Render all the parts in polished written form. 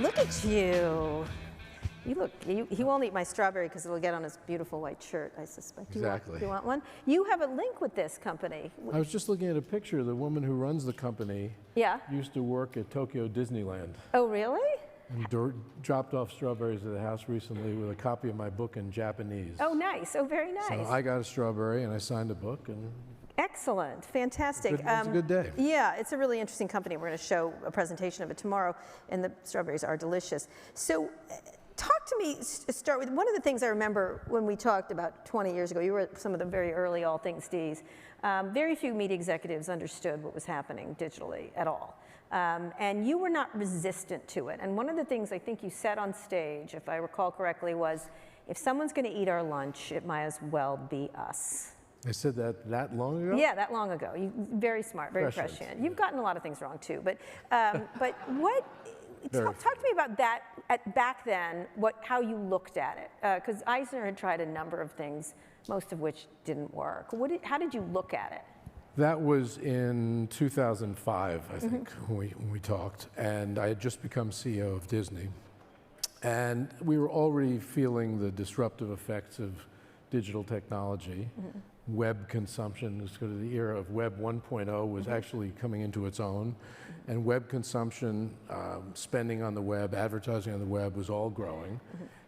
look at you. He won't eat my strawberry because it'll get on his beautiful white shirt, I suspect. Exactly. Do you want one? You have a link with this company. I was just looking at a picture. The woman who runs the company used to work at Tokyo Disneyland. Oh, really? And dropped off strawberries at the house recently with a copy of my book in Japanese. Oh, nice. Oh, very nice. So I got a strawberry and I signed a book. And excellent. Fantastic. It's a good day. Yeah, it's a really interesting company. We're going to show a presentation of it tomorrow, and the strawberries are delicious. So talk to me, start with, one of the things I remember when we talked about 20 years ago, you were at some of the very early All Things D's, very few media executives understood what was happening digitally at all. And you were not resistant to it. And one of the things I think you said on stage, if I recall correctly, was, if someone's going to eat our lunch, it might as well be us. I said that long ago? Yeah, that long ago. Very smart, very prescient. You've gotten a lot of things wrong too, but what? Talk to me about that back then. How you looked at it, because Eisner had tried a number of things, most of which didn't work. How did you look at it? That was in 2005, I think, when we talked, and I had just become CEO of Disney, and we were already feeling the disruptive effects of digital technology. Web consumption, was sort of the era of Web 1.0 was actually coming into its own, and web consumption, spending on the web, advertising on the web was all growing,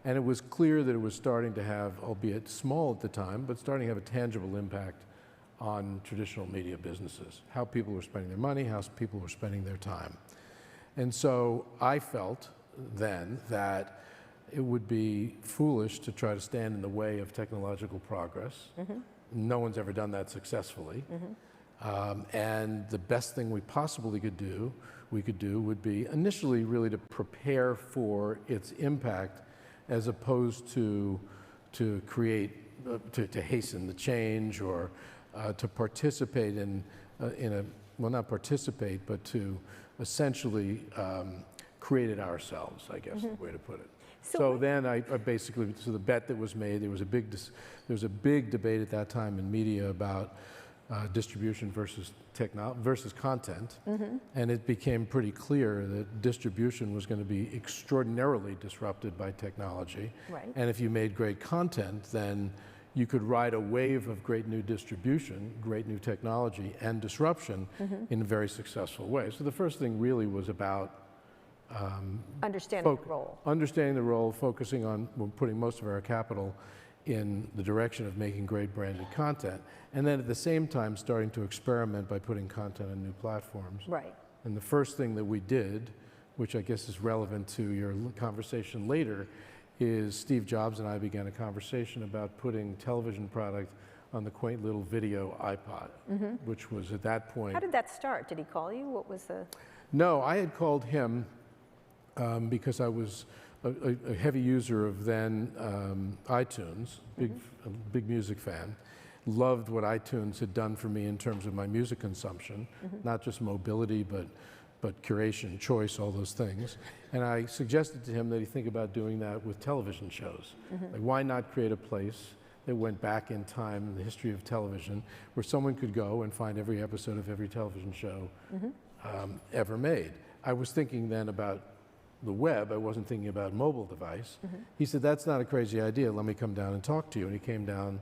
and it was clear that it was starting to have, albeit small at the time, but starting to have a tangible impact on traditional media businesses, how people were spending their money, how people were spending their time. And so I felt then that it would be foolish to try to stand in the way of technological progress. No one's ever done that successfully. And the best thing we possibly could do would be initially really to prepare for its impact, as opposed to create, to hasten the change, or to participate in a, well, not participate, but to essentially create it ourselves, I guess, the way to put it. So then I basically, so the bet that was made, there was a big debate at that time in media about distribution versus content, and it became pretty clear that distribution was going to be extraordinarily disrupted by technology. And if you made great content, then you could ride a wave of great new distribution, great new technology, and disruption in a very successful way. So the first thing really was about understanding the role. Understanding the role, focusing on putting most of our capital in the direction of making great branded content, and then at the same time starting to experiment by putting content on new platforms. And the first thing that we did, which I guess is relevant to your conversation later, is Steve Jobs and I began a conversation about putting television product on the quaint little video iPod, which was at that point. How did that start? Did he call you? What was the? No, I had called him because I was a heavy user of then iTunes, a big music fan. Loved what iTunes had done for me in terms of my music consumption, not just mobility, but curation, choice, all those things. And I suggested to him that he think about doing that with television shows. Like, why not create a place that went back in time in the history of television, where someone could go and find every episode of every television show ever made. I was thinking then about the web, I wasn't thinking about mobile device. He said, that's not a crazy idea, let me come down and talk to you. And he came down,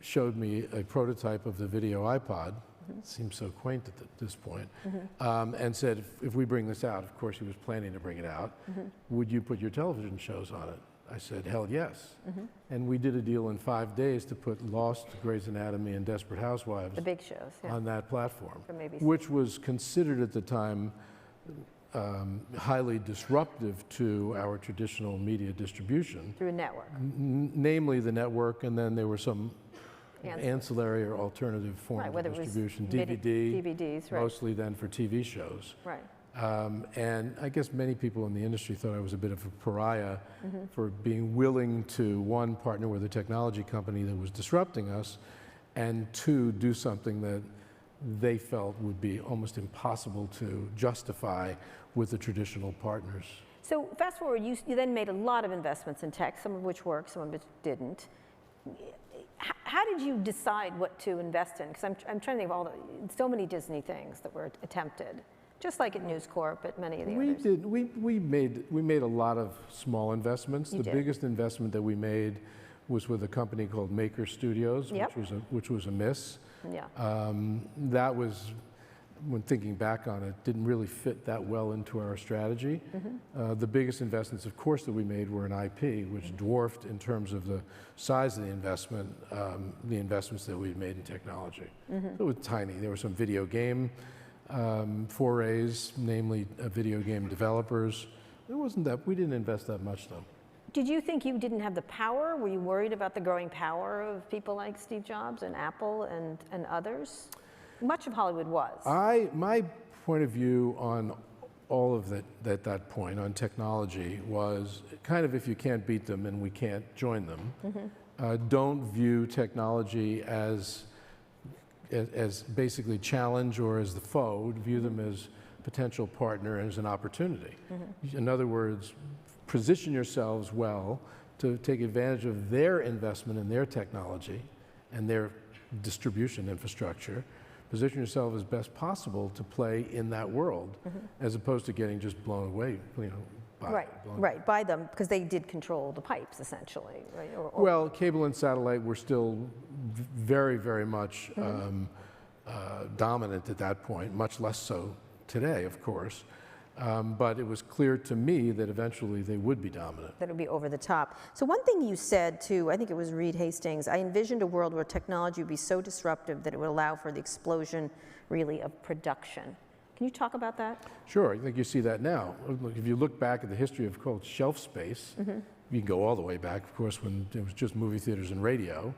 showed me a prototype of the video iPod, it seems so quaint at this point, and said, if we bring this out, of course he was planning to bring it out, would you put your television shows on it? I said, hell yes. And we did a deal in 5 days to put Lost, Grey's Anatomy, and Desperate Housewives, the big shows, on that platform, ABC. Which was considered at the time highly disruptive to our traditional media distribution. Through a network. Namely the network, and then there were some ancillary or alternative forms of distribution, DVDs, mostly then for TV shows. And I guess many people in the industry thought I was a bit of a pariah for being willing to, one, partner with a technology company that was disrupting us, and two, do something that they felt would be almost impossible to justify with the traditional partners. So fast forward, you then made a lot of investments in tech, some of which worked, some of which didn't. How did you decide what to invest in? Because I'm trying to think of so many Disney things that were attempted. Just like at News Corp, at many of the We others. did. We made a lot of small investments. You The did. biggest investment that we made was with a company called Maker Studios, Yep. which was a miss. Yeah. That was, when thinking back on it, didn't really fit that well into our strategy. The biggest investments, of course, that we made were in IP, which dwarfed in terms of the size of the investment, the investments that we'd made in technology. So it was tiny. There were some video game forays, namely video game developers. It wasn't that, we didn't invest that much though. Did you think you didn't have the power? Were you worried about the growing power of people like Steve Jobs and Apple and others? Much of Hollywood was. My point of view on all of that at that point on technology was kind of, if you can't beat them and we can't join them, don't view technology as basically challenge or as the foe. View them as potential partner and as an opportunity. In other words, position yourselves well to take advantage of their investment in their technology and their distribution infrastructure. Position yourself as best possible to play in that world, as opposed to getting just blown away, by them, because they did control the pipes essentially, right? Well, cable and satellite were still very, very much dominant at that point, much less so today, of course. But it was clear to me that eventually they would be dominant. That it would be over the top. So one thing you said too, I think it was Reed Hastings, I envisioned a world where technology would be so disruptive that it would allow for the explosion, really, of production. Can you talk about that? Sure, I think you see that now. Look, if you look back at the history of quote shelf space, you can go all the way back, of course, when it was just movie theaters and radio.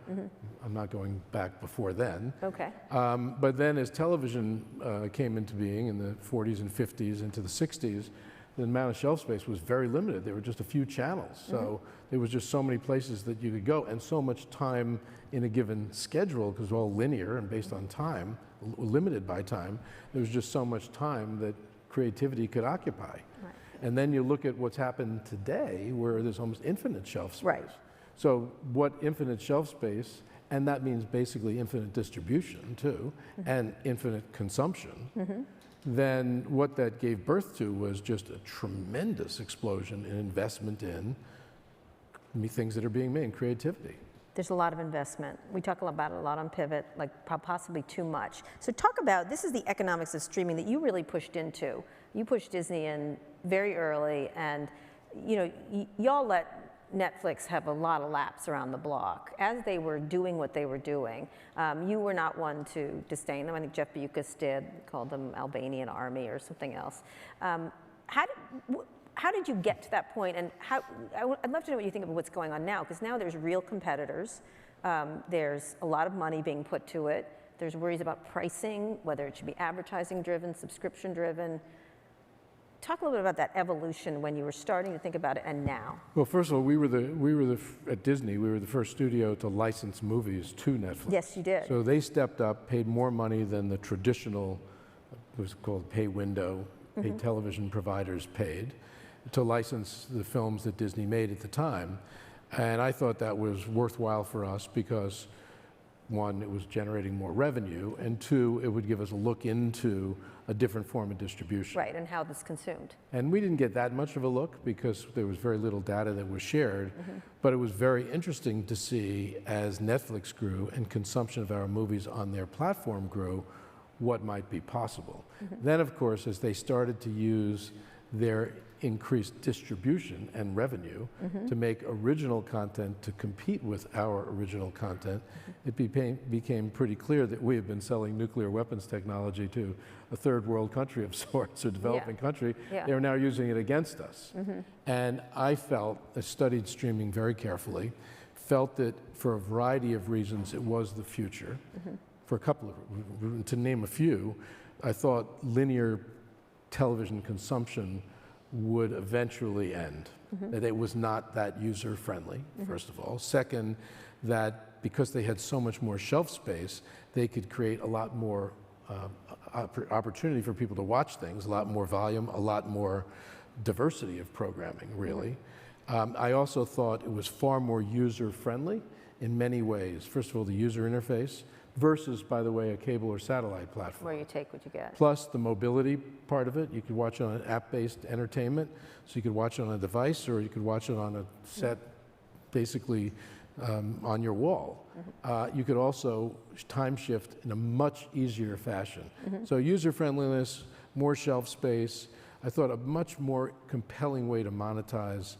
I'm not going back before then. Okay. But then as television came into being in the 40s and 50s into the 60s, the amount of shelf space was very limited. There were just a few channels. So there was just so many places that you could go and so much time in a given schedule, because it was all linear and based on time, limited by time. There was just so much time that creativity could occupy. Right. And then you look at what's happened today, where there's almost infinite shelf space. Right. So what infinite shelf space, and that means basically infinite distribution too, and infinite consumption, then what that gave birth to was just a tremendous explosion in investment in things that are being made, creativity. There's a lot of investment. We talk about it a lot on Pivot, like possibly too much. So talk about, this is the economics of streaming that you really pushed into. You pushed Disney in very early, and you know, y'all let Netflix have a lot of laps around the block. As they were doing what they were doing, you were not one to disdain them. I think Jeff Bewkes did, called them Albanian Army or something else. How did you get to that point, and I'd love to know what you think of what's going on now, because now there's real competitors. There's a lot of money being put to it. There's worries about pricing, whether it should be advertising driven, subscription driven. Talk a little bit about that evolution when you were starting to think about it and now. Well, first of all, at Disney, we were the first studio to license movies to Netflix. Yes, you did. So they stepped up, paid more money than the traditional, it was called pay window, paid television providers paid, to license the films that Disney made at the time. And I thought that was worthwhile for us because, one, it was generating more revenue, and two, it would give us a look into a different form of distribution. Right, and how this consumed. And we didn't get that much of a look because there was very little data that was shared, but it was very interesting to see as Netflix grew and consumption of our movies on their platform grew, what might be possible. Then, of course, as they started to use their increased distribution and revenue to make original content to compete with our original content, it became pretty clear that we have been selling nuclear weapons technology to a third world country of sorts, a developing country. They are now using it against us. And I studied streaming very carefully, felt that for a variety of reasons it was the future. For a couple of, to name a few, I thought linear television consumption would eventually end. That it was not that user-friendly, first of all. Second, that because they had so much more shelf space, they could create a lot more opportunity for people to watch things, a lot more volume, a lot more diversity of programming, really. I also thought it was far more user-friendly in many ways. First of all, the user interface, versus, by the way, a cable or satellite platform. Where you take what you get. Plus the mobility part of it. You could watch it on an app-based entertainment, so you could watch it on a device, or you could watch it on a set, basically on your wall. You could also time shift in a much easier fashion. So user friendliness, more shelf space. I thought a much more compelling way to monetize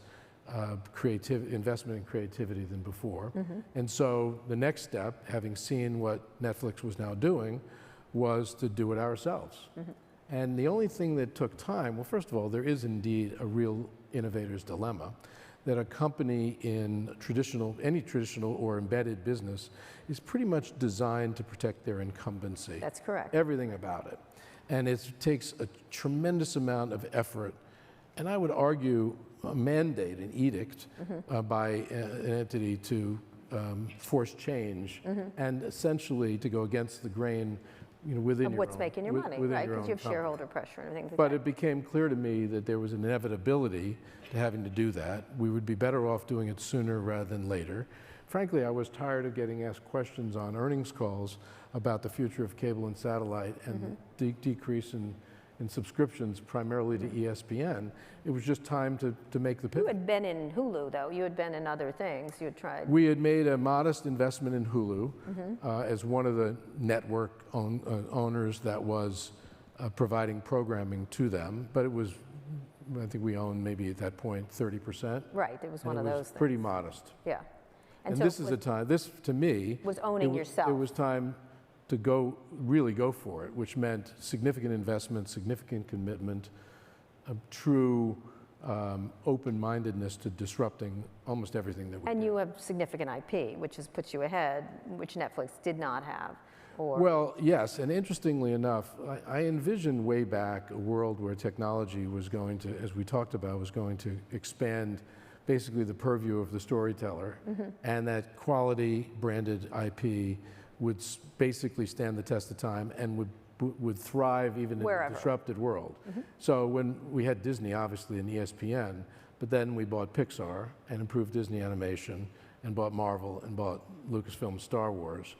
investment in creativity than before. And so the next step, having seen what Netflix was now doing, was to do it ourselves. And the only thing that took time, well, first of all, there is indeed a real innovator's dilemma, that a company in any traditional or embedded business is pretty much designed to protect their incumbency. That's correct. Everything about it. And it takes a tremendous amount of effort, and I would argue a mandate, an edict by an entity to force change and essentially to go against the grain, within your what's own, making your money, right? Because you have shareholder pressure and things like that. But it became clear to me that there was an inevitability to having to do that. We would be better off doing it sooner rather than later. Frankly, I was tired of getting asked questions on earnings calls about the future of cable and satellite and the decrease in subscriptions primarily to ESPN. It was just time to make the pivot. You had been in Hulu, though. You had been in other things. You had tried. We had made a modest investment in Hulu as one of the network owners that was providing programming to them, but it was, I think we owned maybe at that point 30%. Right, it was one of those things. Pretty modest. Yeah. And so this is a time, this to me, was owning yourself. It was time to really go for it, which meant significant investment, significant commitment, a true open-mindedness to disrupting almost everything that we do. And you have significant IP, which has put you ahead, which Netflix did not have. Well, yes, and interestingly enough, I envisioned way back a world where technology was going to, as we talked about, was going to expand basically the purview of the storyteller, and that quality branded IP would basically stand the test of time and would thrive even in a disrupted world. So when we had Disney, obviously, and ESPN, but then we bought Pixar and improved Disney Animation and bought Marvel and bought Lucasfilm Star Wars.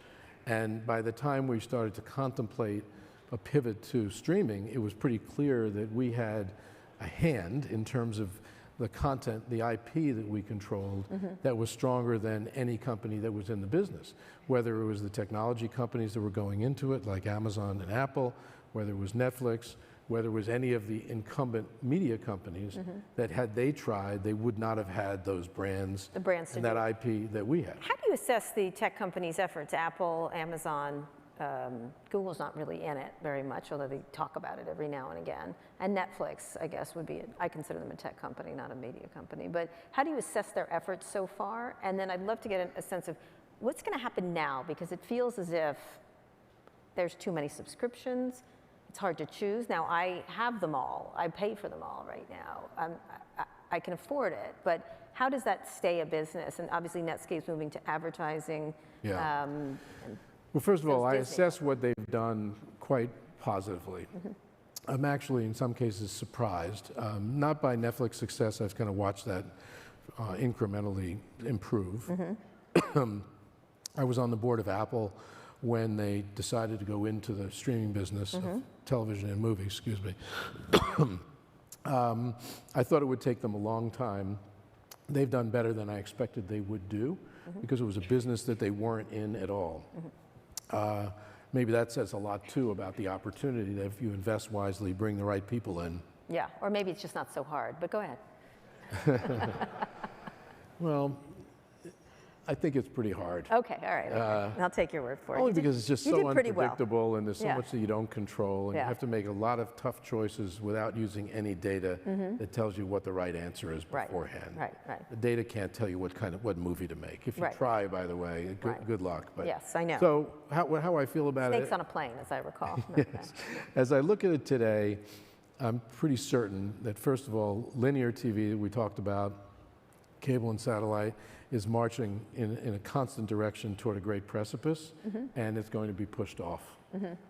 And by the time we started to contemplate a pivot to streaming, it was pretty clear that we had a hand in terms of the content, the IP that we controlled, that was stronger than any company that was in the business. Whether it was the technology companies that were going into it, like Amazon and Apple, whether it was Netflix, whether it was any of the incumbent media companies, that had they tried, they would not have had those brands and that IP that we had. How do you assess the tech companies' efforts? Apple, Amazon, Google's not really in it very much, although they talk about it every now and again. And Netflix, I guess, would be, I consider them a tech company, not a media company. But how do you assess their efforts so far? And then I'd love to get a sense of what's going to happen now, because it feels as if there's too many subscriptions. It's hard to choose. Now, I have them all. I pay for them all right now. I can afford it. But how does that stay a business? And obviously, Netscape's moving to advertising. Yeah. Well, first of all, I assess what they've done quite positively. I'm actually, in some cases, surprised. Not by Netflix success. I've kind of watched that incrementally improve. I was on the board of Apple when they decided to go into the streaming business of television and movies, excuse me. I thought it would take them a long time. They've done better than I expected they would do, because it was a business that they weren't in at all. Maybe that says a lot, too, about the opportunity that if you invest wisely, bring the right people in. Yeah, or maybe it's just not so hard, but go ahead. Well, I think it's pretty hard. Okay, all right. I'll take your word for it. Only because it's just so unpredictable, well. And there's so much that you don't control, and you have to make a lot of tough choices without using any data that tells you what the right answer is beforehand. Right. The data can't tell you what movie to make. If you try, by the way, good luck. But yes, I know. So how I feel about Snakes on a plane, as I recall. Yes. As I look at it today, I'm pretty certain that, first of all, linear TV that we talked about, cable and satellite, is marching in a constant direction toward a great precipice, and it's going to be pushed off.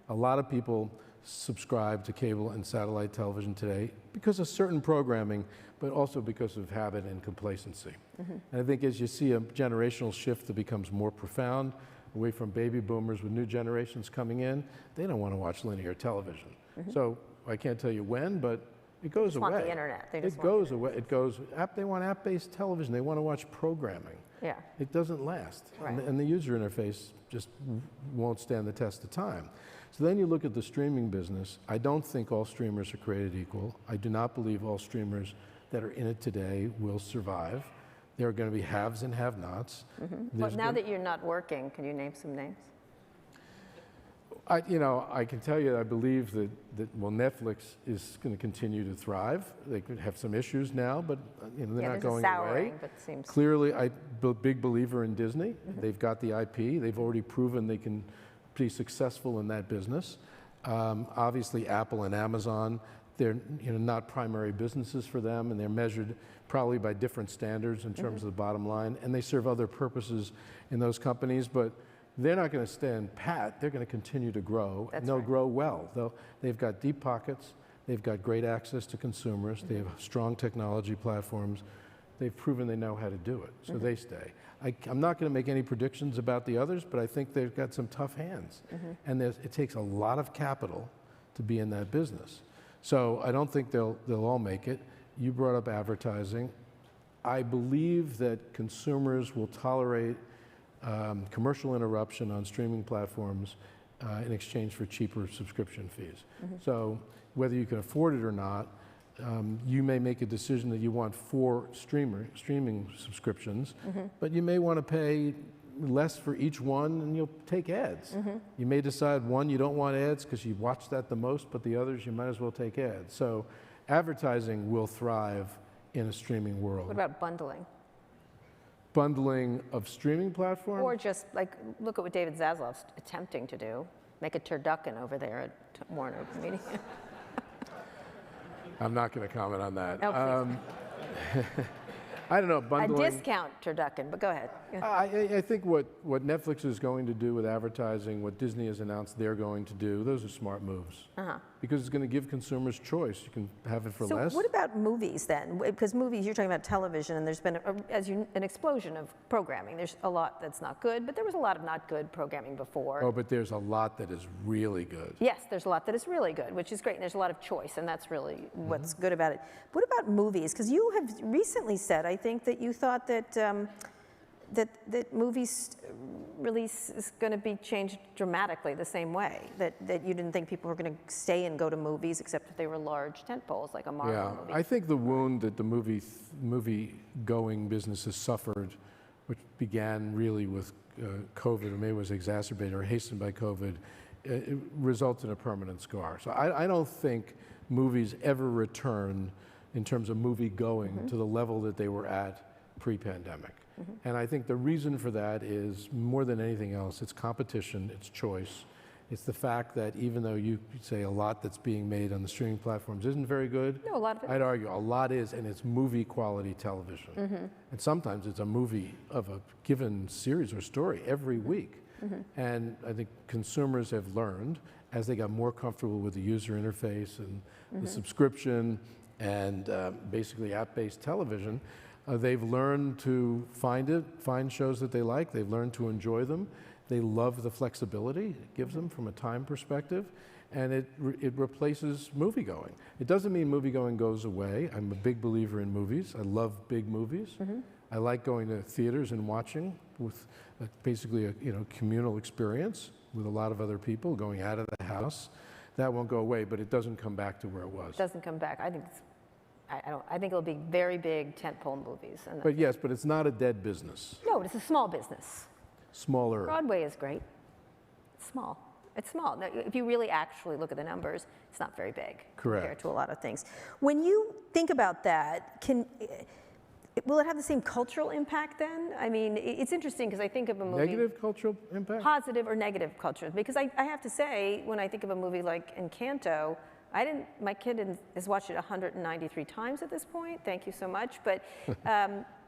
A lot of people subscribe to cable and satellite television today because of certain programming, but also because of habit and complacency. And I think as you see a generational shift that becomes more profound, away from baby boomers with new generations coming in. They don't want to watch linear television. So I can't tell you when, but it goes away. Want the internet. They just It goes away. It goes. They want app-based television. They want to watch programming. Yeah. It doesn't last, Right. and the user interface just won't stand the test of time. So then you look at the streaming business. I don't think all streamers are created equal. I do not believe all streamers that are in it today will survive. There are going to be haves and have-nots. Well, now that you're not working, can you name some names? I can tell you, I believe that Netflix is going to continue to thrive. They could have some issues now, but they're not going away. But seems Clearly, I'm a big believer in Disney. They've got the IP. They've already proven they can be successful in that business. Obviously, Apple and Amazon, they're not primary businesses for them, and they're measured probably by different standards in terms of the bottom line, and they serve other purposes in those companies, but they're not going to stand pat. They're going to continue to grow, and they'll grow well. They've got deep pockets. They've got great access to consumers. They have strong technology platforms. They've proven they know how to do it, so they stay. I'm not going to make any predictions about the others, but I think they've got some tough hands, and it takes a lot of capital to be in that business. So I don't think they'll all make it. You brought up advertising. I believe that consumers will tolerate commercial interruption on streaming platforms in exchange for cheaper subscription fees. So whether you can afford it or not, you may make a decision that you want 4 streaming subscriptions, but you may want to pay less for each one and you'll take ads. You may decide one you don't want ads because you watch that the most, but the others you might as well take ads. So advertising will thrive in a streaming world. What about bundling? Bundling of streaming platforms? Or just like, look at what David Zaslav's attempting to do. Make a turducken over there at Warner Media. I'm not going to comment on that. Oh, I don't know, bundling. A discount turducken, but go ahead. Yeah. I think what Netflix is going to do with advertising, what Disney has announced they're going to do, those are smart moves. Because it's going to give consumers choice. You can have it for less. So what about movies then? Because movies, you're talking about television, and there's been, an explosion of programming. There's a lot that's not good, but there was a lot of not good programming before. Oh, but there's a lot that is really good. Yes, there's a lot that is really good, which is great, and there's a lot of choice, and that's really what's good about it. What about movies? Because you have recently said, I think, that you thought that that movies release is going to be changed dramatically the same way. That you didn't think people were going to stay and go to movies except if they were large tentpoles like a Marvel movie. I think the wound that the movie-going business has suffered, which began really with COVID, or maybe was exacerbated or hastened by COVID, it results in a permanent scar. So I don't think movies ever return in terms of movie-going to the level that they were at pre-pandemic. And I think the reason for that is, more than anything else, it's competition, it's choice. It's the fact that even though you say a lot that's being made on the streaming platforms isn't very good, No, a lot of it I'd argue a lot is, and it's movie quality television. And sometimes it's a movie of a given series or story every week. And I think consumers have learned, as they got more comfortable with the user interface and the subscription and basically app-based television, they've learned to find shows that they like. They've learned to enjoy them. They love the flexibility it gives them from a time perspective, and it replaces movie-going. It doesn't mean movie-going goes away. I'm a big believer in movies. I love big movies. I like going to theaters and watching with basically a communal experience with a lot of other people, going out of the house. That won't go away, but it doesn't come back to where it was. It doesn't come back. I think it'll be very big tentpole movies. But yes, but it's not a dead business. No, it's a small business. Smaller. Broadway is great. It's small. It's small. Now, if you really actually look at the numbers, it's not very big compared to a lot of things. When you think about that, will it have the same cultural impact then? I mean, it's interesting because I think of a movie. Negative cultural impact? Positive or negative culture. Because I have to say, when I think of a movie like Encanto, my kid has watched it 193 times at this point. Thank you so much. But,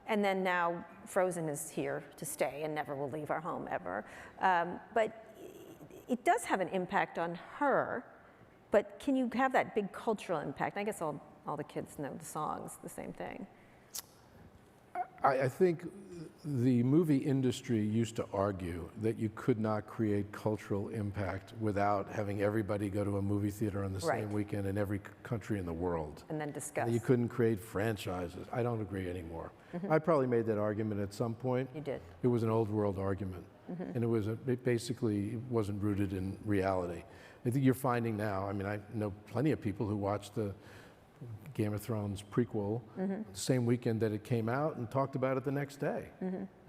and then now Frozen is here to stay and never will leave our home ever. But it does have an impact on her. But can you have that big cultural impact? I guess all the kids know the songs, the same thing. I think the movie industry used to argue that you could not create cultural impact without having everybody go to a movie theater on the same weekend in every country in the world. And then discuss. And you couldn't create franchises. I don't agree anymore. I probably made that argument at some point. You did. It was an old world argument. And it basically wasn't rooted in reality. I think you're finding now, I mean, I know plenty of people who watched the Game of Thrones prequel the same weekend that it came out and talked about it the next day.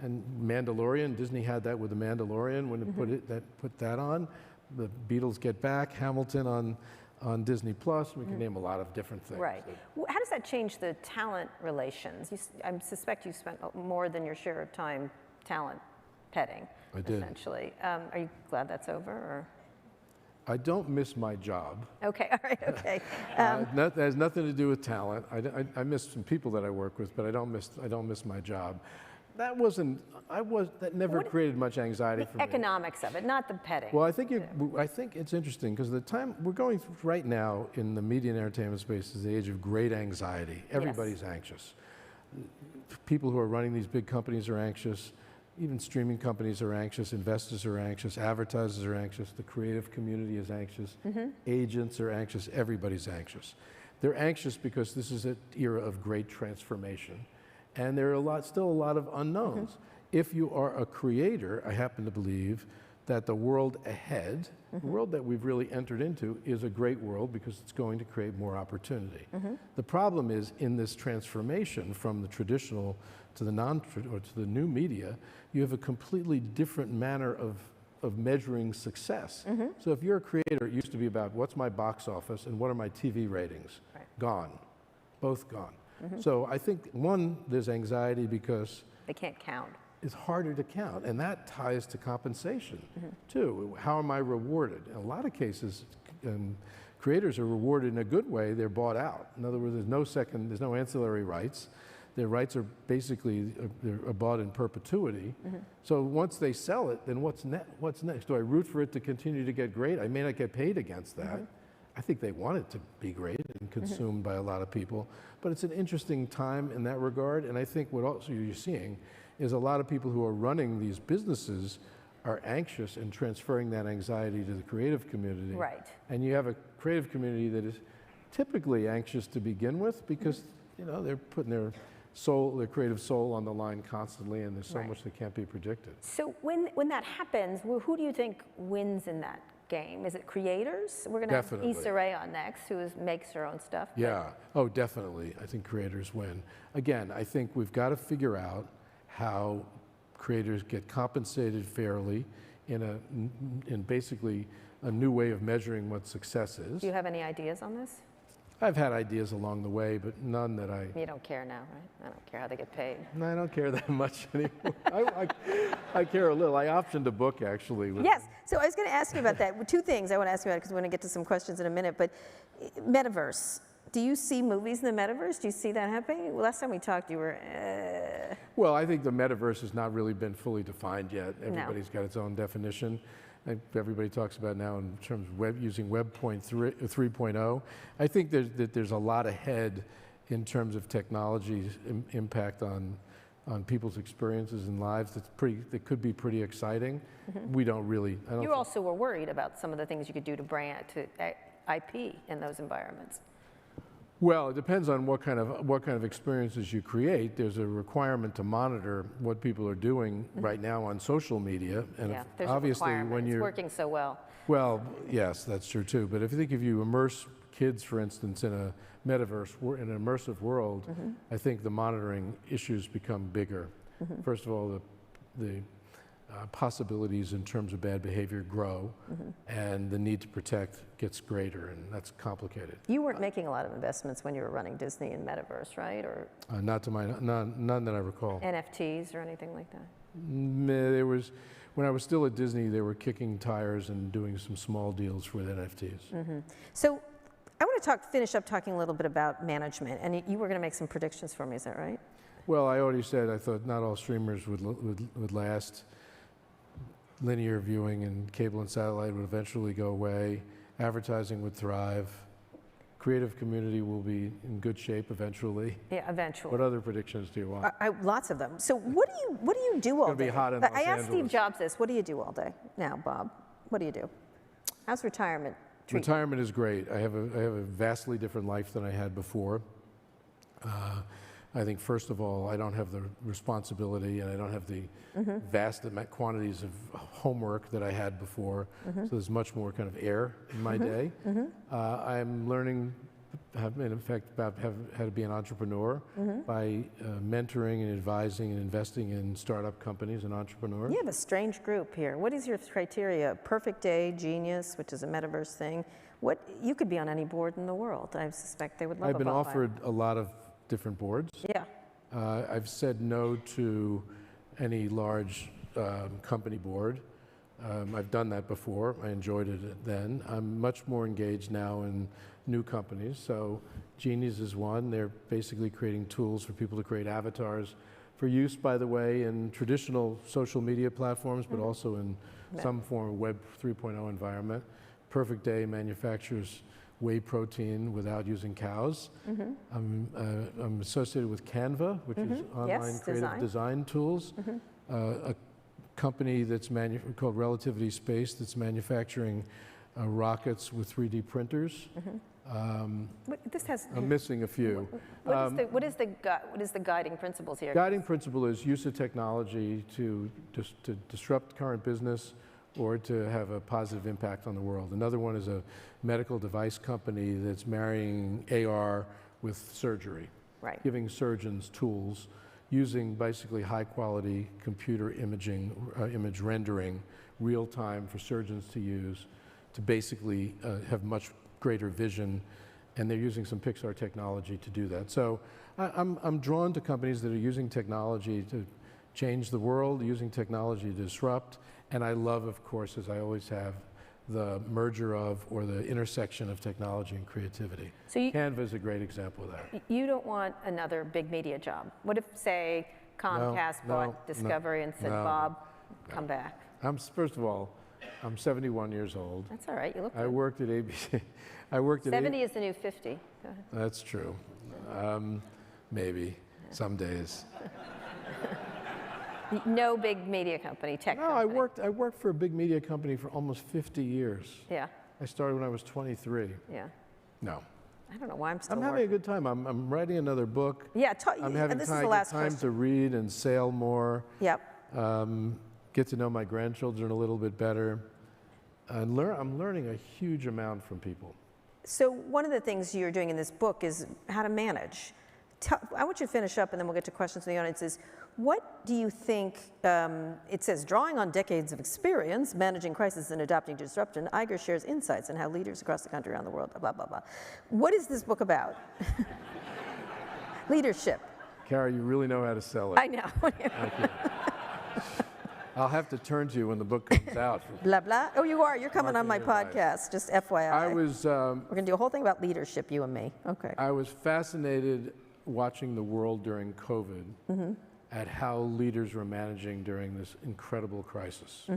And Mandalorian, Disney had that with the Mandalorian when it put that on. The Beatles Get Back, Hamilton on Disney Plus. We can name a lot of different things. Right. How does that change the talent relations? I suspect you spent more than your share of time talent petting. I did. Essentially. Are you glad that's over? Or? I don't miss my job. Okay, all right, okay. That has nothing to do with talent. I miss some people that I work with, but I don't miss my job. That never created much anxiety for me. The economics of it, not the petting. Well, I think it's interesting because the time we're going through right now in the media and entertainment space is the age of great anxiety. Everybody's anxious. People who are running these big companies are anxious. Even streaming companies are anxious, investors are anxious, advertisers are anxious, the creative community is anxious, agents are anxious, everybody's anxious. They're anxious because this is an era of great transformation, and there are still a lot of unknowns. If you are a creator, I happen to believe that the world ahead, the world that we've really entered into, is a great world because it's going to create more opportunity. The problem is in this transformation from the traditional to the or to the new media, you have a completely different manner of measuring success. So if you're a creator, it used to be about what's my box office and what are my TV ratings. Gone, both gone. So I think there's anxiety because they can't count. It's harder to count, and that ties to compensation too. How am I rewarded? In a lot of cases, creators are rewarded in a good way. They're bought out. In other words, there's no ancillary rights. Their rights are basically they're bought in perpetuity. So once they sell it, then what's next? Do I root for it to continue to get great? I may not get paid against that. I think they want it to be great and consumed by a lot of people. But it's an interesting time in that regard. And I think what also you're seeing is a lot of people who are running these businesses are anxious and transferring that anxiety to the creative community. Right. And you have a creative community that is typically anxious to begin with because they're putting their creative soul on the line constantly, and there's so much that can't be predicted. So when that happens, who do you think wins in that game? Is it creators? We're going to have Issa Rae on next, who makes her own stuff. Yeah. Oh, definitely. I think creators win. Again, I think we've got to figure out how creators get compensated fairly in basically a new way of measuring what success is. Do you have any ideas on this? I've had ideas along the way, but none that I... You don't care now, right? I don't care how they get paid. No, I don't care that much anymore. I care a little. I optioned a book, actually. Yes, so I was going to ask you about that. Two things I want to ask you about because we're going to get to some questions in a minute, but metaverse. Do you see movies in the metaverse? Do you see that happening? Well, last time we talked, you were... Well, I think the metaverse has not really been fully defined yet. Everybody's got its own definition. Everybody talks about now in terms of using Web 3.0. I think there's a lot ahead in terms of technology's impact on people's experiences and lives. That could be pretty exciting. We don't really. You also were worried about some of the things you could do to IP in those environments. Well, it depends on what kind of experiences you create. There's a requirement to monitor what people are doing right now on social media, and obviously when you're working so well. Well, yes, that's true too. But if you immerse kids, for instance, in a metaverse, in an immersive world, I think the monitoring issues become bigger. First of all, the possibilities in terms of bad behavior grow, and the need to protect gets greater, and that's complicated. You weren't making a lot of investments when you were running Disney in metaverse, right? Or none that I recall. NFTs or anything like that? There was, when I was still at Disney, they were kicking tires and doing some small deals with NFTs. So I want to finish up talking a little bit about management, and you were going to make some predictions for me, is that right? Well, I already said I thought not all streamers would last. Linear viewing and cable and satellite would eventually go away. Advertising would thrive. creative community will be in good shape eventually. Yeah, eventually. What other predictions do you want? Lots of them. So what do you do all It's gonna day? be hot in Los I asked Steve Angeles. Jobs this. What do you do all day now, Bob? What do you do? How's retirement treat you? Retirement is great. I have a vastly different life than I had before. I think, first of all, I don't have the responsibility and I don't have the vast quantities of homework that I had before. So there's much more kind of air in my day. I'm learning, in fact, about how to be an entrepreneur by mentoring and advising and investing in startup companies and entrepreneurs. You have a strange group here. What is your criteria? Perfect day, genius, which is a metaverse thing. You could be on any board in the world. I suspect they would love I've been a Bob offered a lot of different boards. Yeah. I've said no to any large company board. I've done that before. I enjoyed it then. I'm much more engaged now in new companies. So Genius is one. They're basically creating tools for people to create avatars for use, by the way, in traditional social media platforms, but also in some form of Web 3.0 environment. Perfect Day manufactures whey protein without using cows. I'm associated with Canva, which is online creative design tools. A company that's called Relativity Space that's manufacturing rockets with 3D printers. I'm missing a few. What is the guiding principles here? Guiding principle is use of technology to disrupt current business or to have a positive impact on the world. Another one is a medical device company that's marrying AR with surgery, giving surgeons tools, using basically high quality computer imaging, image rendering, real time for surgeons to use to basically have much greater vision, and they're using some Pixar technology to do that. So I'm drawn to companies that are using technology to change the world, using technology to disrupt, and I love, of course, as I always have, the merger of or the intersection of technology and creativity. So Canva is a great example of that. You don't want another big media job. What if, say, Comcast bought Discovery and said, Bob, come back? First of all, I'm 71 years old. That's all right, you look good. I worked at ABC. I worked at 70 is the new 50. Go ahead. That's true. Maybe, some days. No big media company, tech company. I worked for a big media company for almost 50 years. Yeah. I started when I was 23. Yeah. No. I don't know why I'm still having a good time. I'm writing another book. Yeah, I'm having this is the last time to read and sail more. Yep. Get to know my grandchildren a little bit better. And I'm learning a huge amount from people. So one of the things you're doing in this book is how to manage. I want you to finish up and then we'll get to questions from the audience. What do you think, it says, drawing on decades of experience, managing crisis and adapting to disruption, Iger shares insights on how leaders across the country, around the world, blah, blah, blah. What is this book about? Leadership. Kara, you really know how to sell it. I know. I'll have to turn to you when the book comes out. Blah, blah. Oh, you are. You're coming on my podcast, just FYI. We're going to do a whole thing about leadership, you and me. Okay. I was fascinated watching the world during COVID at how leaders were managing during this incredible crisis.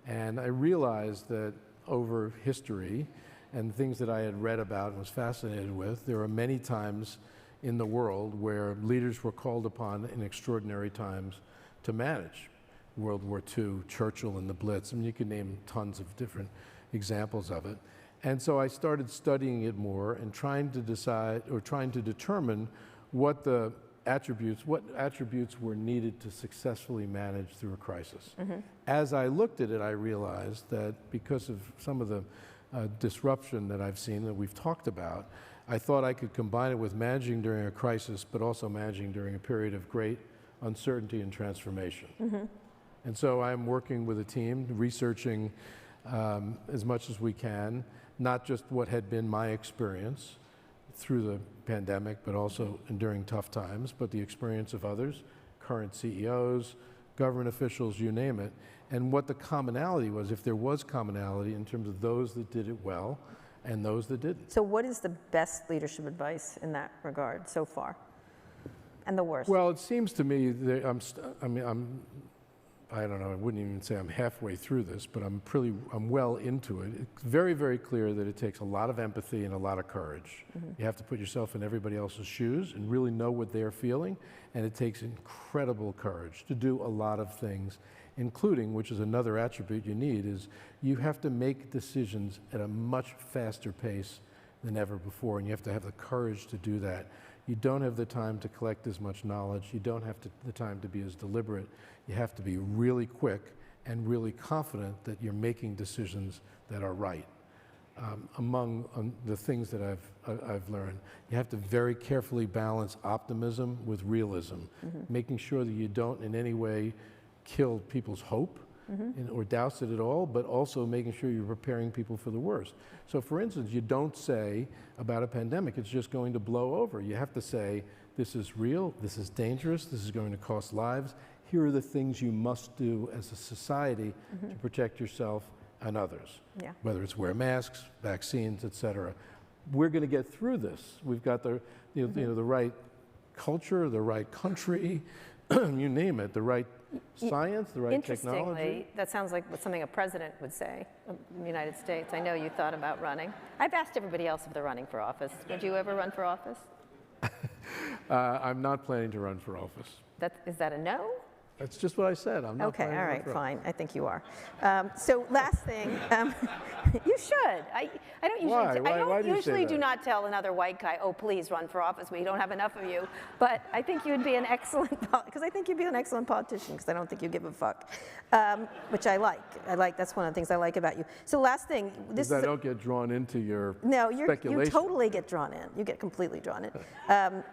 And I realized that over history and things that I had read about and was fascinated with, there are many times in the world where leaders were called upon in extraordinary times to manage. World War II, Churchill and the Blitz. I mean, you could name tons of different examples of it. And so I started studying it more and trying to determine what attributes were needed to successfully manage through a crisis. As I looked at it, I realized that because of some of the disruption that I've seen that we've talked about, I thought I could combine it with managing during a crisis, but also managing during a period of great uncertainty and transformation. And so I'm working with a team, researching as much as we can, not just what had been my experience through the pandemic, but also during tough times, but the experience of others, current CEOs, government officials, you name it, and what the commonality was, if there was commonality in terms of those that did it well and those that didn't. So what is the best leadership advice in that regard so far? And the worst? Well, it seems to me that I don't know, I wouldn't even say I'm halfway through this, but I'm well into it. It's very, very clear that it takes a lot of empathy and a lot of courage. You have to put yourself in everybody else's shoes and really know what they're feeling, and it takes incredible courage to do a lot of things, including, which is another attribute you need, is you have to make decisions at a much faster pace than ever before, and you have to have the courage to do that. You don't have the time to collect as much knowledge. You don't have the time to be as deliberate. You have to be really quick and really confident that you're making decisions that are right. Among the things that I've learned, you have to very carefully balance optimism with realism, making sure that you don't in any way kill people's hope or douse it at all, but also making sure you're preparing people for the worst. So for instance, you don't say about a pandemic, it's just going to blow over. You have to say, this is real, this is dangerous, this is going to cost lives. Here are the things you must do as a society to protect yourself and others, whether it's wear masks, vaccines, et cetera. We're going to get through this. We've got the, the right culture, the right country, you name it, the right science, the right technology. Interestingly, that sounds like something a president would say in the United States. I know you thought about running. I've asked everybody else if they're running for office. Would you ever run for office? I'm not planning to run for office. Is that a no? That's just what I said. I'm not okay, planning all to run right, for fine. I think you are. So last thing, you should. I don't usually. Why? Why do you say usually do that? not tell another white guy, "Oh, please run for office. We don't have enough of you." But I think you'd be an excellent because I think you'd be an excellent politician because I don't think you give a fuck, which I like. That's one of the things I like about you. So last thing, this is. I don't get drawn into your you speculation. totally get drawn in. You get completely drawn in.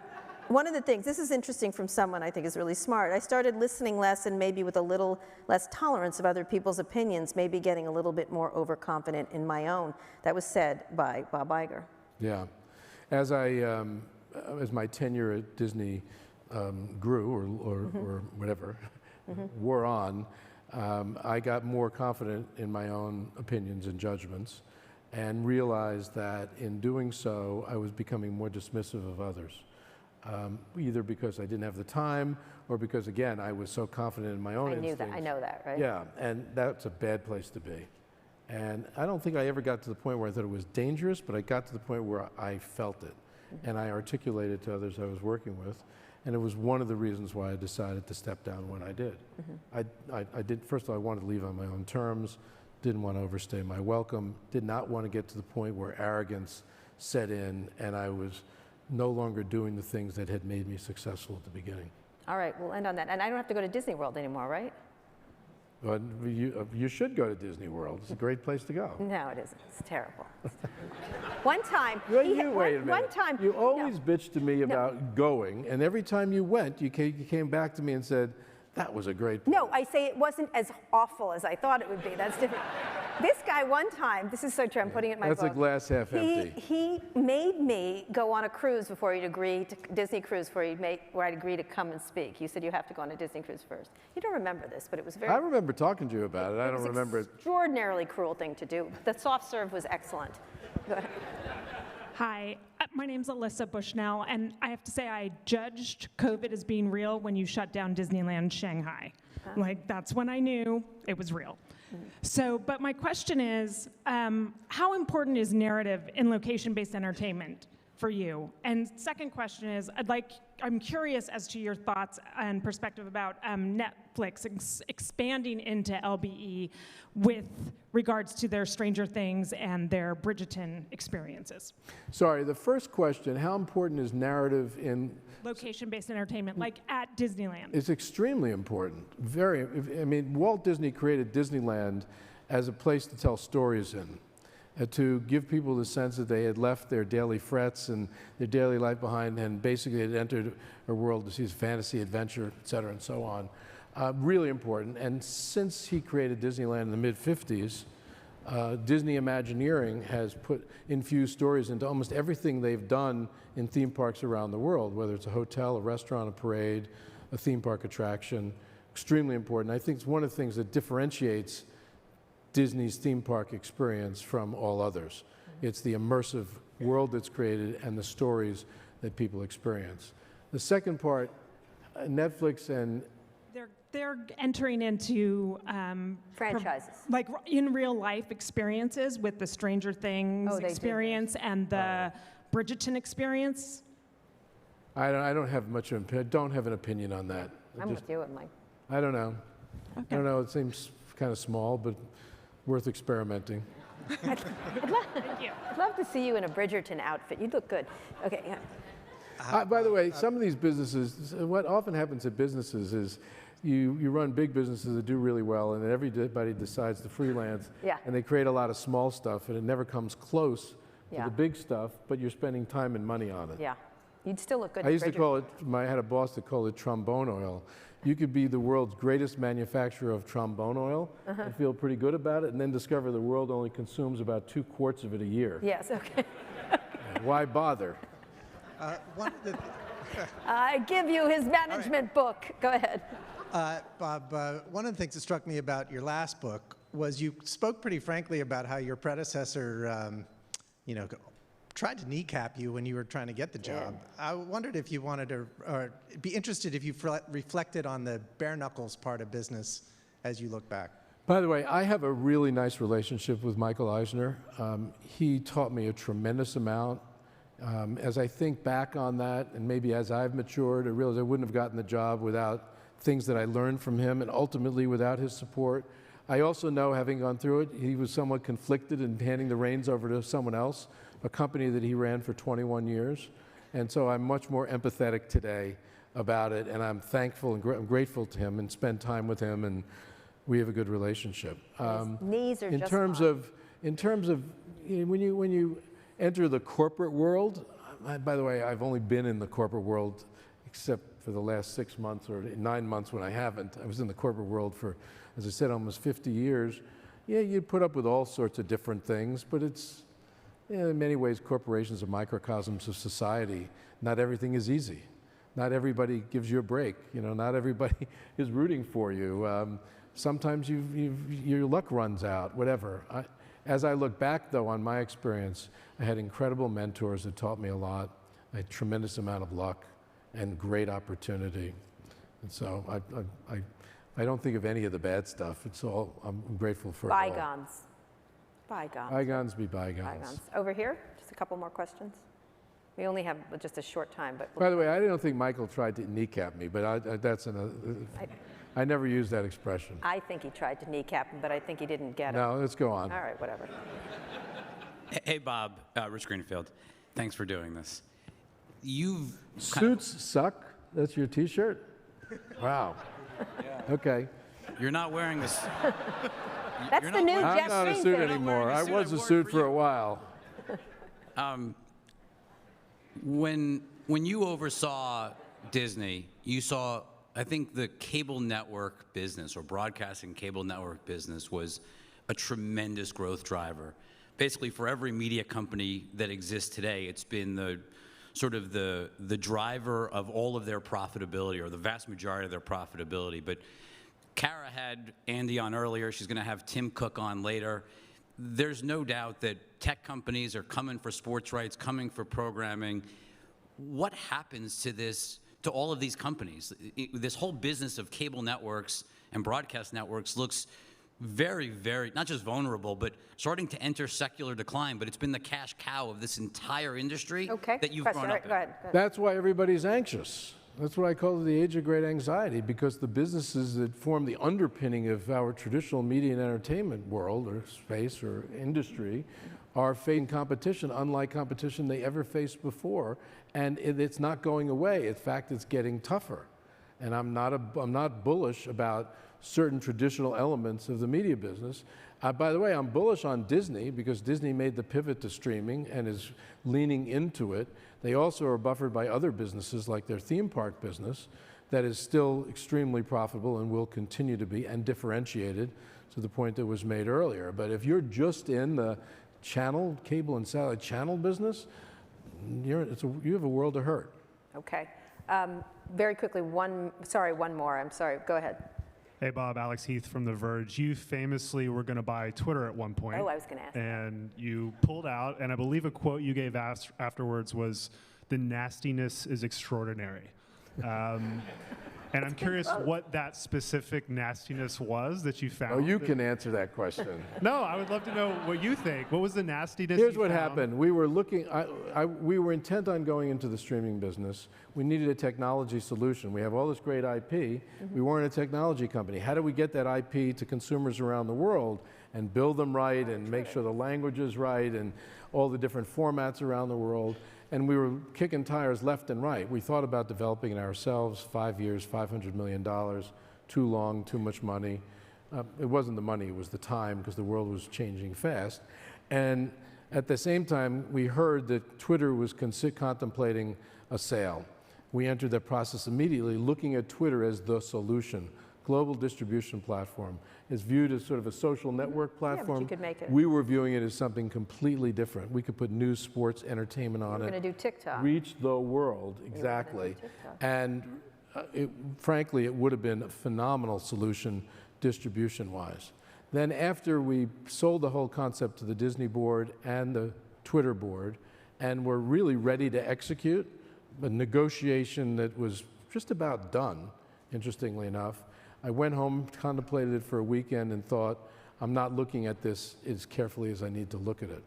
One of the things, this is interesting from someone I think is really smart. I started listening less and maybe with a little less tolerance of other people's opinions, maybe getting a little bit more overconfident in my own. That was said by Bob Iger. Yeah. As my tenure at Disney grew or whatever, wore on, I got more confident in my own opinions and judgments and realized that in doing so, I was becoming more dismissive of others. Either because I didn't have the time or because, again, I was so confident in my own instincts. I know that, right? Yeah, and that's a bad place to be. And I don't think I ever got to the point where I thought it was dangerous, but I got to the point where I felt it. And I articulated to others I was working with. And it was one of the reasons why I decided to step down when I did. I did. First of all, I wanted to leave on my own terms, didn't want to overstay my welcome, did not want to get to the point where arrogance set in and I was no longer doing the things that had made me successful at the beginning. All right, we'll end on that. And I don't have to go to Disney World anymore, right? But you should go to Disney World. It's a great place to go. No, it isn't. It's terrible. One time, Wait a minute. One time, you always bitched to me about going, and every time you went, you came back to me and said, that was a great place. No, I say it wasn't as awful as I thought it would be. That's different. This guy one time, this is so true, I'm putting it in my book. That's a glass half empty. He made me go on a cruise before he'd agree to, Disney cruise where I'd agree to come and speak. He said you have to go on a Disney cruise first. You don't remember this, but it was very... I remember talking to you about it. I don't remember it. Extraordinarily cruel thing to do. The soft serve was excellent. Go ahead. Hi, my name's Alyssa Bushnell, and I have to say I judged COVID as being real when you shut down Disneyland Shanghai. Like, that's when I knew it was real. So, but my question is, how important is narrative in location-based entertainment for you? And second question is, I'm curious as to your thoughts and perspective about Netflix expanding into LBE with regards to their Stranger Things and their Bridgerton experiences. Sorry, the first question, how important is narrative in... Location-based entertainment, like at Disneyland. It's extremely important. I mean, Walt Disney created Disneyland as a place to tell stories in. To give people the sense that they had left their daily frets and their daily life behind and basically had entered a world to see fantasy, adventure, et cetera, and so on. Really important. And since he created Disneyland in the mid-50s, Disney Imagineering has infused stories into almost everything they've done in theme parks around the world, whether it's a hotel, a restaurant, a parade, a theme park attraction. Extremely important. I think it's one of the things that differentiates Disney's theme park experience from all others. It's the immersive world that's created and the stories that people experience. The second part, Netflix and They're entering into Franchises. like in real life experiences with the Stranger Things experience and the Bridgerton experience. I don't have much of an don't have an opinion on that. I'm with you, Mike. I don't know. Okay. I don't know. It seems kind of small, but worth experimenting. Thank you. I'd love to see you in a Bridgerton outfit. You'd look good. Okay, yeah. By the way, some of these businesses, what often happens at businesses is you run big businesses that do really well, and then everybody decides to freelance, Yeah. and they create a lot of small stuff, and it never comes close to Yeah. the big stuff, but you're spending time and money on it. Yeah. You'd still look good I in used to Bridgerton. call it, I had a boss that called it trombone oil. You could be the world's greatest manufacturer of trombone oil and feel pretty good about it, and then discover the world only consumes about 2 quarts of it a year. Yes, okay. Why bother? One of the, I give you his management book. Go ahead. Bob, one of the things that struck me about your last book was you spoke pretty frankly about how your predecessor, tried to kneecap you when you were trying to get the job. I wondered if you wanted to, or be interested if you reflected on the bare knuckles part of business as you look back. By the way, I have a really nice relationship with Michael Eisner. He taught me a tremendous amount. As I think back on that, and maybe as I've matured, I realize I wouldn't have gotten the job without things that I learned from him, and ultimately without his support. I also know, having gone through it, he was somewhat conflicted in handing the reins over to someone else, a company that he ran for 21 years. And so I'm much more empathetic today about it, and I'm thankful and I'm grateful to him and spend time with him, and we have a good relationship. His knees are in just terms fine. of when you enter the corporate world, by the way, I've only been in the corporate world except for the last 6 months or 9 months when I haven't. I was in the corporate world for, as I said, almost 50 years. Yeah, you put up with all sorts of different things, but it's, in many ways, corporations are microcosms of society. Not everything is easy. Not everybody gives you a break. Not everybody is rooting for you. Sometimes your luck runs out, whatever. As I look back, though, on my experience, I had incredible mentors that taught me a lot. I had a tremendous amount of luck and great opportunity. And so I don't think of any of the bad stuff. It's all, I'm grateful for it all. Bygones. Bygones. Bygones be bygones. Bygones. Over here, just a couple more questions. We only have just a short time, but By the way, I don't think Michael tried to kneecap me, but that's another. I never used that expression. I think he tried to kneecap him, but I think he didn't get it. No, let's go on. All right, whatever. Hey, Bob, Rich Greenfield. Thanks for doing this. Suits suck? That's your T-shirt? Wow. Okay. You're not wearing this. That's the new I'm Jeff not a suit Greenfield. anymore. I suit. was I a wore it suit for for you. a while. When you oversaw Disney, you saw, I think, the cable network business or broadcasting cable network business was a tremendous growth driver. Basically, for every media company that exists today, it's been the driver of all of their profitability, or the vast majority of their profitability. But Kara had Andy on earlier. She's going to have Tim Cook on later. There's no doubt that tech companies are coming for sports rights, coming for programming. What happens to this, to all of these companies? This whole business of cable networks and broadcast networks looks very, very, not just vulnerable, but starting to enter secular decline. But it's been the cash cow of this entire industry that you've Question. grown All up right, go ahead. That's why everybody's anxious. That's what I call the age of great anxiety, because the businesses that form the underpinning of our traditional media and entertainment world, or space, or industry, are facing competition, unlike competition they ever faced before, and it's not going away. In fact, it's getting tougher. And I'm not bullish about certain traditional elements of the media business. By the way, I'm bullish on Disney, because Disney made the pivot to streaming and is leaning into it. They also are buffered by other businesses, like their theme park business, that is still extremely profitable and will continue to be, and differentiated to the point that was made earlier. But if you're just in the channel, cable and satellite channel business, you have a world of hurt. Okay. Very quickly, one more. I'm sorry. Go ahead. Hey, Bob, Alex Heath from The Verge. You famously were going to buy Twitter at one point. Oh, I was going to ask. And you pulled out, and I believe a quote you gave afterwards was, "The nastiness is extraordinary." And I'm curious what that specific nastiness was that you found. Oh, you can answer that question. No, I would love to know what you think. What was the nastiness Here's you what found? happened. We were looking, we were intent on going into the streaming business. We needed a technology solution. We have all this great IP. We weren't a technology company. How do we get that IP to consumers around the world and build them right and make sure the language is right and all the different formats around the world? And we were kicking tires left and right. We thought about developing it ourselves, 5 years, $500 million, too long, too much money. It wasn't the money, it was the time, because the world was changing fast. And at the same time, we heard that Twitter was contemplating a sale. We entered that process immediately, looking at Twitter as the solution. Global distribution platform is viewed as sort of a social network platform. you could make it. We were viewing it as something completely different. We could put news, sports, entertainment on We're it. going to do TikTok. Reach the world, exactly. TikTok. And frankly, it would have been a phenomenal solution distribution-wise. Then after we sold the whole concept to the Disney board and the Twitter board, and were really ready to execute, a negotiation that was just about done, interestingly enough, I went home, contemplated it for a weekend, and thought, I'm not looking at this as carefully as I need to look at it.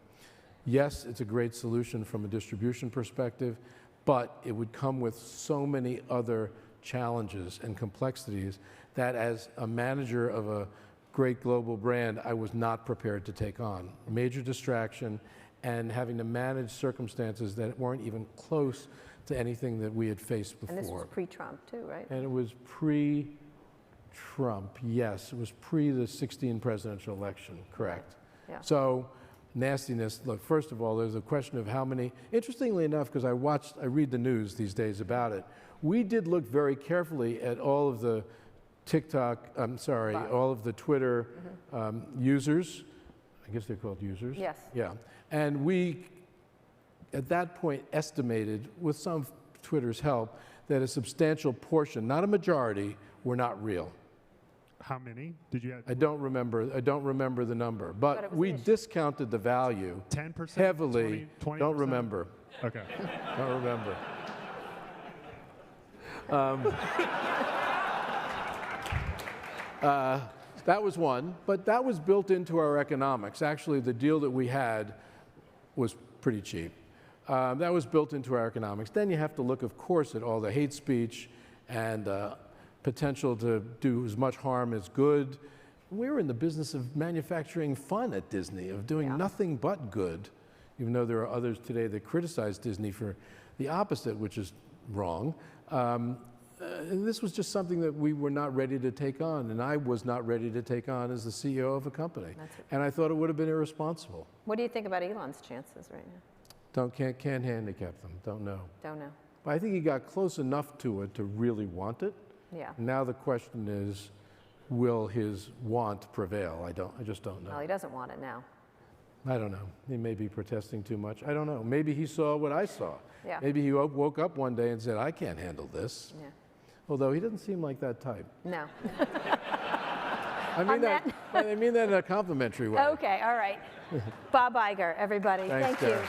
Yes, it's a great solution from a distribution perspective, but it would come with so many other challenges and complexities that as a manager of a great global brand, I was not prepared to take on. Major distraction and having to manage circumstances that weren't even close to anything that we had faced before. And this was pre-Trump too, right? And it was pre-Trump, yes. It was pre the 2016 presidential election, correct. Yeah. So nastiness, look, first of all, there's a question of how many, interestingly enough, because I read the news these days about it, we did look very carefully at all of the all of the Twitter users. I guess they're called users. Yes. Yeah. And we, at that point, estimated, with some of Twitter's help, that a substantial portion, not a majority, were not real. How many did you have? I don't remember the number, but it was we an issue. discounted the value 10%? heavily. 20%? Don't remember. Okay. Don't remember. That was one, but that was built into our economics. Actually, the deal that we had was pretty cheap. That was built into our economics. Then you have to look, of course, at all the hate speech and potential to do as much harm as good. We were in the business of manufacturing fun at Disney, of doing nothing but good, even though there are others today that criticize Disney for the opposite, which is wrong. And this was just something that we were not ready to take on, and I was not ready to take on as the CEO of a company. And I thought it would have been irresponsible. What do you think about Elon's chances right now? Can't handicap them, don't know. Don't know. But I think he got close enough to it to really want it. Yeah. Now the question is, will his want prevail? I just don't know. Well, he doesn't want it now. I don't know. He may be protesting too much. I don't know. Maybe he saw what I saw. Yeah. Maybe he woke up one day and said, I can't handle this. Yeah. Although he doesn't seem like that type. No. I mean that in a complimentary way. Okay, all right. Bob Iger, everybody. Thanks, Thank you. Kara.